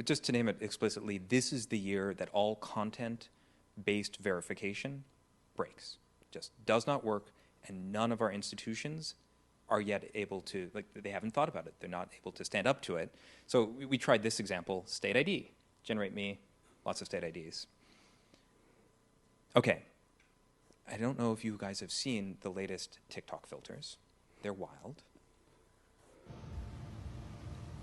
But just to name it explicitly, this is the year that all content-based verification breaks. Just does not work, and none of our institutions are yet able to, like, they haven't thought about it. They're not able to stand up to it. So we tried this example, state ID. Generate me lots of state IDs. Okay. I don't know if you guys have seen the latest TikTok filters. They're wild.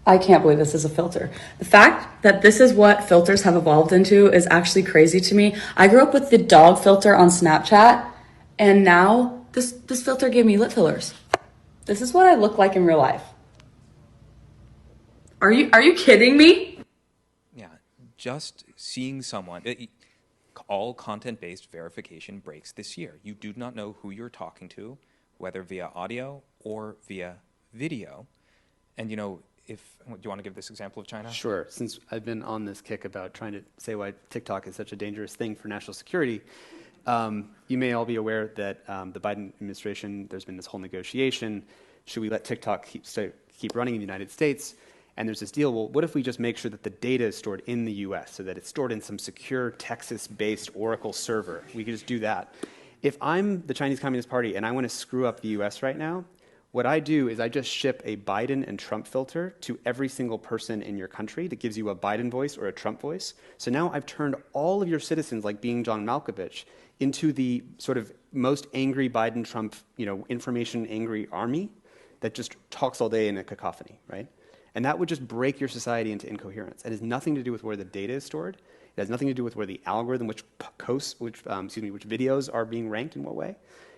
I can't believe this is a filter. The fact that this is what filters have evolved into is actually crazy to me. I grew up with the dog filter on Snapchat, and now this filter gave me lip fillers. This is what I look like in real life. Are you kidding me? Yeah, just seeing someone, all content-based verification breaks this year. You do not know who you're talking to, whether via audio or via video. And do you want to give this example of China? Sure. Since I've been on this kick about trying to say why TikTok is such a dangerous thing for national security, you may all be aware that the Biden administration, there's been this whole negotiation. Should we let TikTok keep running in the United States? And there's this deal, well, what if we just make sure that the data is stored in the US so that it's stored in some secure Texas-based Oracle server? We could just do that. If I'm the Chinese Communist Party and I want to screw up the US right now, what I do is I just ship a Biden and Trump filter to every single person in your country that gives you a Biden voice or a Trump voice. So now I've turned all of your citizens, like being John Malkovich, into the sort of most angry Biden-Trump, information-angry army that just talks all day in a cacophony, right? And that would just break your society into incoherence. It has nothing to do with where the data is stored. It has nothing to do with where the algorithm, which videos are being ranked in what way.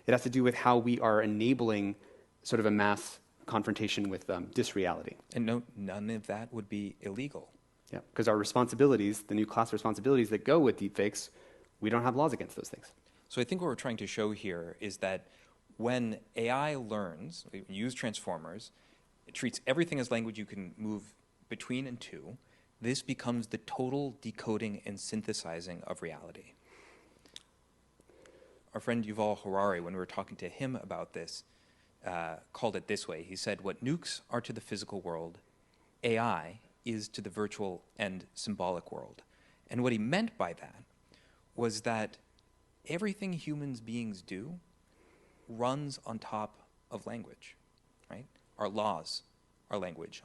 It has to do with how we are enabling sort of a mass confrontation with disreality. And no, none of that would be illegal. Yeah, because our responsibilities, the new class responsibilities that go with deepfakes, we don't have laws against those things. So I think what we're trying to show here is that when AI learns, use transformers, it treats everything as language you can move between and to. This becomes the total decoding and synthesizing of reality. Our friend Yuval Harari, when we were talking to him about this, called it this way. He said, what nukes are to the physical world, AI is to the virtual and symbolic world. And what he meant by that was that everything human beings do runs on top of language, right? Our laws are language.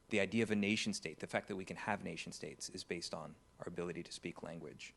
The idea of a nation state, the fact that we can have nation states, is based on our ability to speak language.